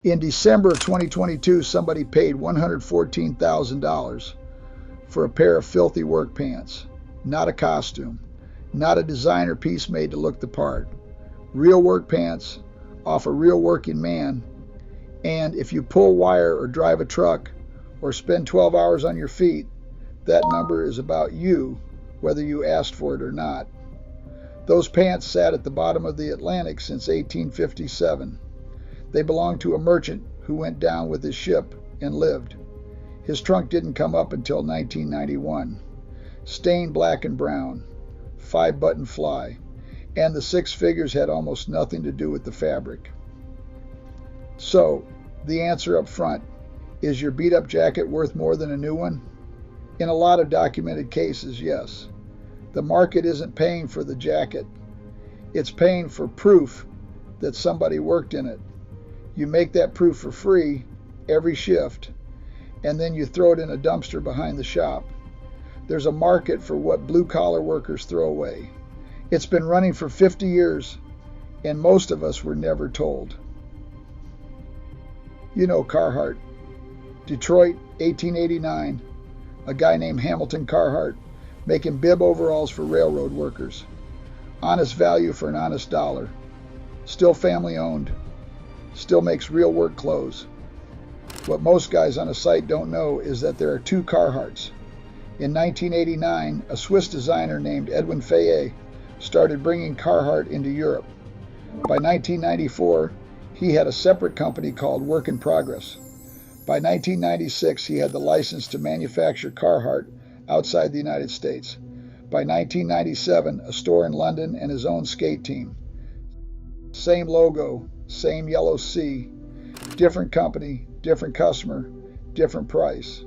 In December of 2022, somebody paid $114,000 for a pair of filthy work pants. Not a costume, not a designer piece made to look the part. Real work pants off a real working man. And if you pull wire or drive a truck or spend 12 hours on your feet, that number is about you, whether you asked for it or not. Those pants sat at the bottom of the Atlantic since 1857. They belonged to a merchant who went down with his ship and lived. His trunk didn't come up until 1991. Stained black and brown, 5-button fly, and the 6 figures had almost nothing to do with the fabric. So, the answer up front, is your beat-up jacket worth more than a new one? In a lot of documented cases, yes. The market isn't paying for the jacket. It's paying for proof that somebody worked in it. You make that proof for free every shift, and then you throw it in a dumpster behind the shop. There's a market for what blue-collar workers throw away. It's been running for 50 years, and most of us were never told. You know Carhartt. Detroit, 1889. A guy named Hamilton Carhartt making bib overalls for railroad workers. Honest value for an honest dollar. Still family owned. Still makes real work clothes. What most guys on a site don't know is that there are 2 Carhartts. In 1989, a Swiss designer named Edwin Fayet started bringing Carhartt into Europe. By 1994, he had a separate company called Work in Progress. By 1996, he had the license to manufacture Carhartt outside the United States. By 1997, a store in London and his own skate team. Same logo, same yellow C, different company, different customer, different price.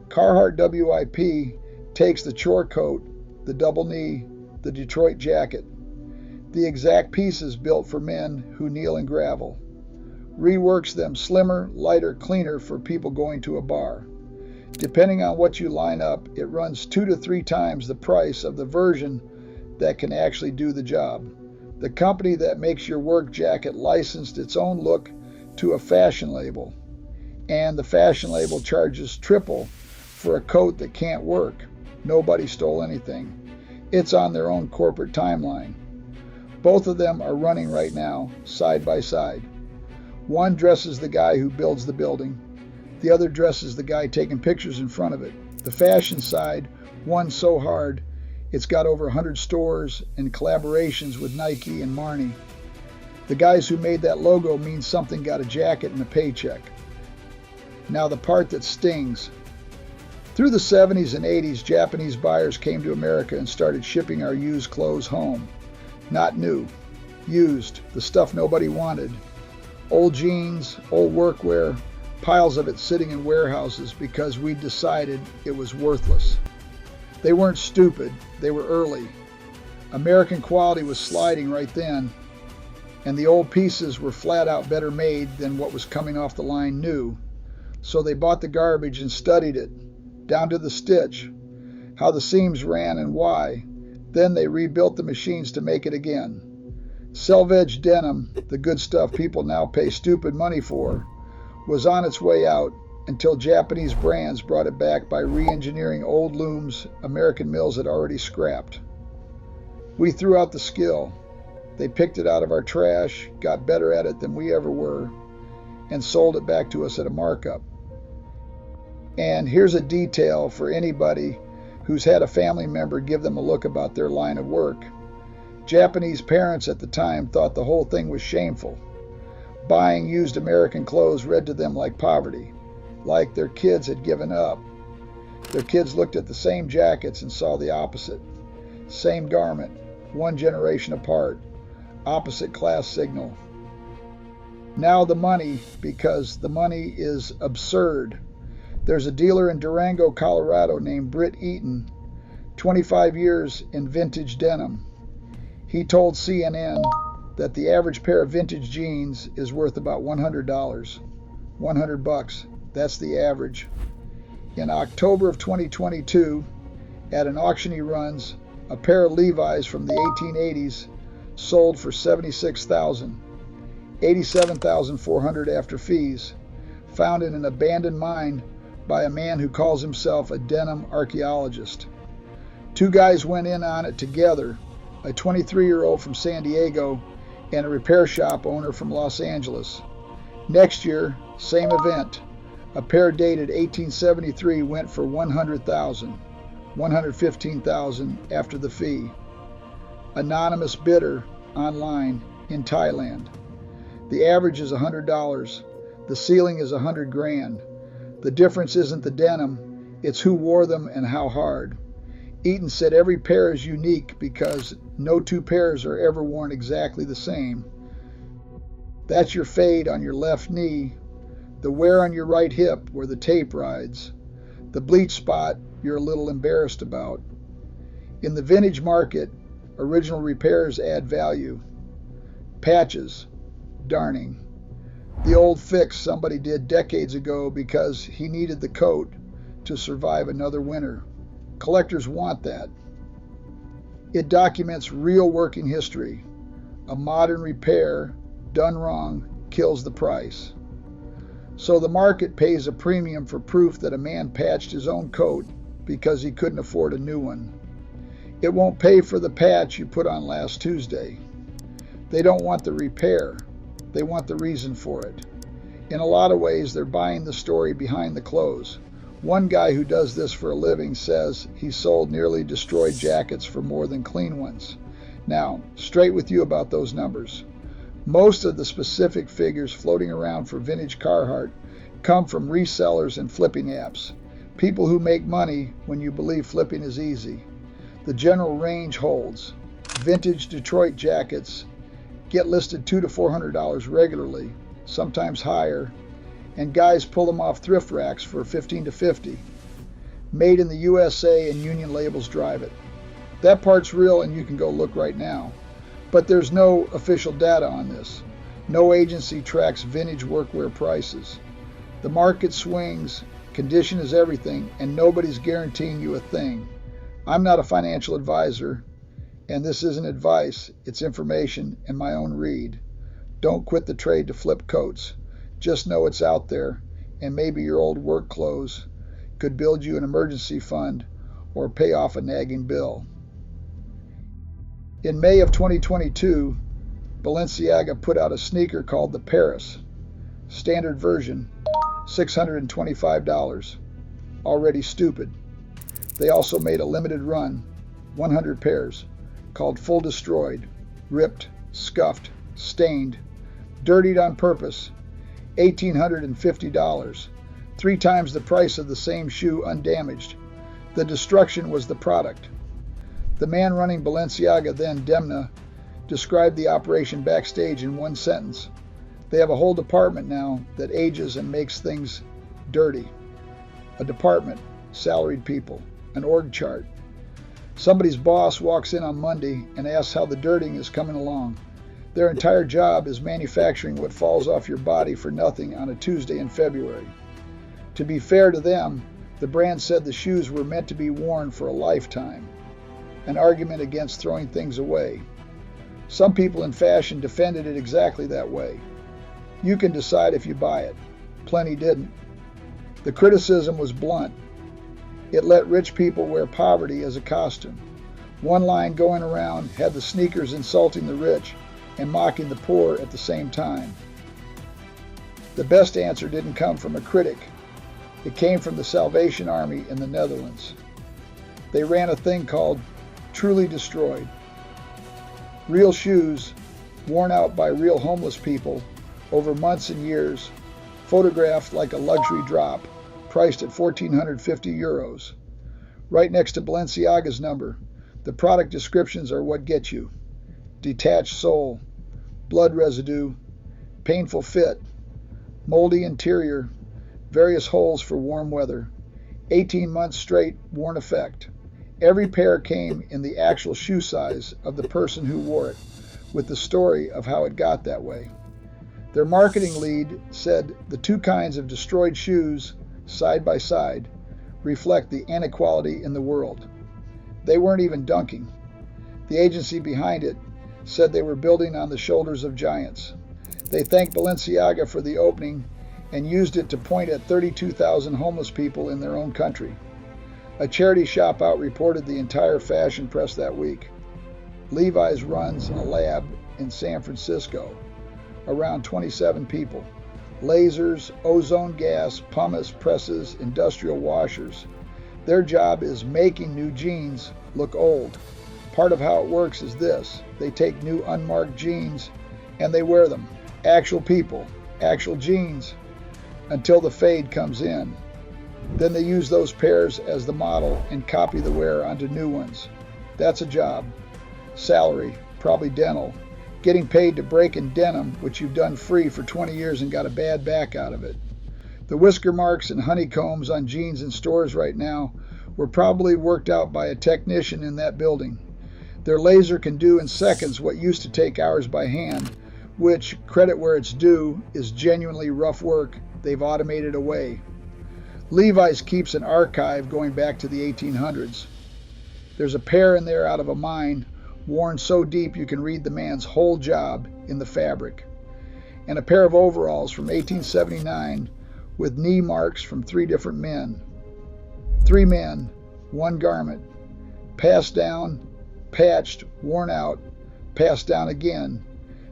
Carhartt WIP takes the chore coat, the double knee, the Detroit jacket, the exact pieces built for men who kneel in gravel, reworks them slimmer, lighter, cleaner for people going to a bar. Depending on what you line up, it runs 2 to 3 times the price of the version that can actually do the job. The company that makes your work jacket licensed its own look to a fashion label, and the fashion label charges triple for a coat that can't work. Nobody stole anything. It's on their own corporate timeline. Both of them are running right now, side by side. One dresses the guy who builds the building. The other dresses the guy taking pictures in front of it. The fashion side won so hard, it's got over 100 stores and collaborations with Nike and Marni. The guys who made that logo mean something got a jacket and a paycheck. Now the part that stings. Through the 70s and 80s, Japanese buyers came to America and started shipping our used clothes home. Not new, used, the stuff nobody wanted. Old jeans, old workwear, piles of it sitting in warehouses because we decided it was worthless. They weren't stupid, they were early. American quality was sliding right then, and the old pieces were flat out better made than what was coming off the line new. So they bought the garbage and studied it, down to the stitch, how the seams ran and why. Then they rebuilt the machines to make it again. Selvage denim, the good stuff people now pay stupid money for, was on its way out until Japanese brands brought it back by re-engineering old looms American mills had already scrapped. We threw out the skill. They picked it out of our trash, got better at it than we ever were, and sold it back to us at a markup. And here's a detail for anybody who's had a family member give them a look about their line of work. Japanese parents at the time thought the whole thing was shameful. Buying used American clothes read to them like poverty, like their kids had given up. Their kids looked at the same jackets and saw the opposite. Same garment, 1 generation apart, opposite class signal. Now the money, because the money is absurd. There's a dealer in Durango, Colorado named Britt Eaton, 25 years in vintage denim. He told CNN that the average pair of vintage jeans is worth about $100. $100, that's the average. In October of 2022, at an auction he runs, a pair of Levi's from the 1880s sold for $76,000. $87,400 after fees, found in an abandoned mine by a man who calls himself a denim archaeologist. Two guys went in on it together, a 23-year-old from San Diego and a repair shop owner from Los Angeles. Next year, same event, a pair dated 1873 went for $100,000, $115,000 after the fee. Anonymous bidder online in Thailand. The average is $100. The ceiling is $100,000. The difference isn't the denim, it's who wore them and how hard. Eaton said every pair is unique because no two pairs are ever worn exactly the same. That's your fade on your left knee, the wear on your right hip where the tape rides, the bleach spot you're a little embarrassed about. In the vintage market, original repairs add value. Patches, darning. The old fix somebody did decades ago because he needed the coat to survive another winter. Collectors want that. It documents real working history. A modern repair done wrong kills the price. So the market pays a premium for proof that a man patched his own coat because he couldn't afford a new one. It won't pay for the patch you put on last Tuesday. They don't want the repair. They want the reason for it. In a lot of ways, they're buying the story behind the clothes. One guy who does this for a living says he sold nearly destroyed jackets for more than clean ones. Now, straight with you about those numbers. Most of the specific figures floating around for vintage Carhartt come from resellers and flipping apps. People who make money when you believe flipping is easy. The general range holds. Vintage Detroit jackets get listed $200 to $400 regularly, sometimes higher, and guys pull them off thrift racks for $15 to $50. Made in the USA and union labels drive it. That part's real and you can go look right now. But there's no official data on this. No agency tracks vintage workwear prices. The market swings, condition is everything, and nobody's guaranteeing you a thing. I'm not a financial advisor, and this isn't advice, it's information and my own read. Don't quit the trade to flip coats. Just know it's out there, and maybe your old work clothes could build you an emergency fund or pay off a nagging bill. In May of 2022, Balenciaga put out a sneaker called the Paris. Standard version, $625. Already stupid. They also made a limited run, 100 pairs, called Full Destroyed, ripped, scuffed, stained, dirtied on purpose, $1,850, 3 times the price of the same shoe undamaged. The destruction was the product. The man running Balenciaga, then Demna, described the operation backstage in one sentence. They have a whole department now that ages and makes things dirty. A department, salaried people, an org chart. Somebody's boss walks in on Monday and asks how the dirtying is coming along. Their entire job is manufacturing what falls off your body for nothing on a Tuesday in February. To be fair to them, the brand said the shoes were meant to be worn for a lifetime. An argument against throwing things away. Some people in fashion defended it exactly that way. You can decide if you buy it. Plenty didn't. The criticism was blunt. It let rich people wear poverty as a costume. One line going around had the sneakers insulting the rich and mocking the poor at the same time. The best answer didn't come from a critic. It came from the Salvation Army in the Netherlands. They ran a thing called Truly Destroyed. Real shoes, worn out by real homeless people over months and years, photographed like a luxury drop, priced at €1,450. Right next to Balenciaga's number, the product descriptions are what get you. Detached sole, blood residue, painful fit, moldy interior, various holes for warm weather, 18 months straight worn effect. Every pair came in the actual shoe size of the person who wore it, with the story of how it got that way. Their marketing lead said the two kinds of destroyed shoes, side by side, reflect the inequality in the world. They weren't even dunking. The agency behind it said they were building on the shoulders of giants. They thanked Balenciaga for the opening and used it to point at 32,000 homeless people in their own country. A charity shop out reported the entire fashion press that week. Levi's runs a lab in San Francisco, around 27 people. Lasers, ozone gas, pumice presses, industrial washers. Their job is making new jeans look old. Part of how it works is this: they take new unmarked jeans and they wear them. Actual people, actual jeans, until the fade comes in. Then they use those pairs as the model and copy the wear onto new ones. That's a job. Salary, probably dental. Getting paid to break in denim, which you've done free for 20 years and got a bad back out of it. The whisker marks and honeycombs on jeans in stores right now were probably worked out by a technician in that building. Their laser can do in seconds what used to take hours by hand, which, credit where it's due, is genuinely rough work they've automated away. Levi's keeps an archive going back to the 1800s. There's a pair in there out of a mine, worn so deep you can read the man's whole job in the fabric. And a pair of overalls from 1879 with knee marks from 3 different men. 3 men, 1 garment. Passed down, patched, worn out, passed down again,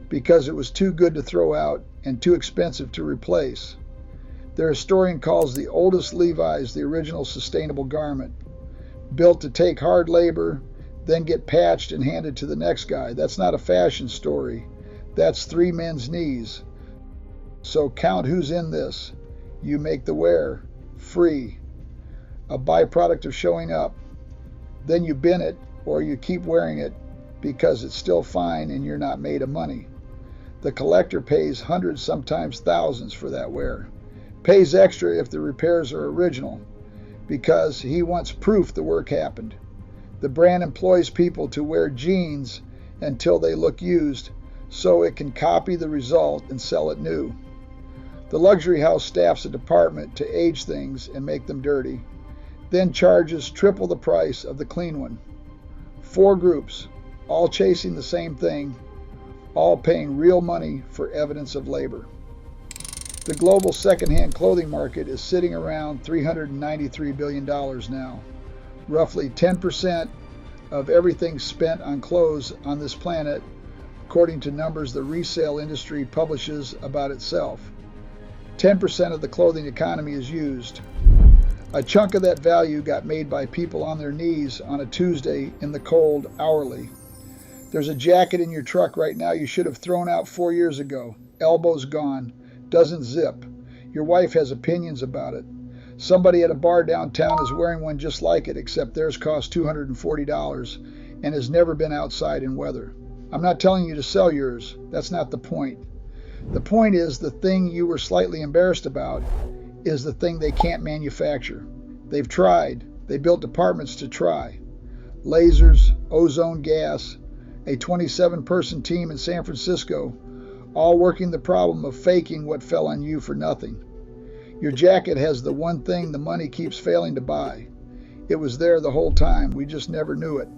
because it was too good to throw out and too expensive to replace. Their historian calls the oldest Levi's the original sustainable garment, built to take hard labor, then get patched and handed to the next guy. That's not a fashion story. That's 3 men's knees. So count who's in this. You make the wear free, a byproduct of showing up. Then you bin it, or you keep wearing it because it's still fine and you're not made of money. The collector pays hundreds, sometimes thousands for that wear. Pays extra if the repairs are original, because he wants proof the work happened. The brand employs people to wear jeans until they look used, so it can copy the result and sell it new. The luxury house staffs a department to age things and make them dirty, then charges triple the price of the clean one. 4 groups, all chasing the same thing, all paying real money for evidence of labor. The global secondhand clothing market is sitting around $393 billion now. Roughly 10% of everything spent on clothes on this planet, according to numbers the resale industry publishes about itself. 10% of the clothing economy is used. A chunk of that value got made by people on their knees on a Tuesday in the cold hourly. There's a jacket in your truck right now you should have thrown out 4 years ago. Elbows gone. Doesn't zip. Your wife has opinions about it. Somebody at a bar downtown is wearing one just like it, except theirs costs $240 and has never been outside in weather. I'm not telling you to sell yours. That's not the point. The point is the thing you were slightly embarrassed about is the thing they can't manufacture. They've tried. They built departments to try. Lasers, ozone gas, a 27-person team in San Francisco, all working the problem of faking what fell on you for nothing. Your jacket has the one thing the money keeps failing to buy. It was there the whole time. We just never knew it.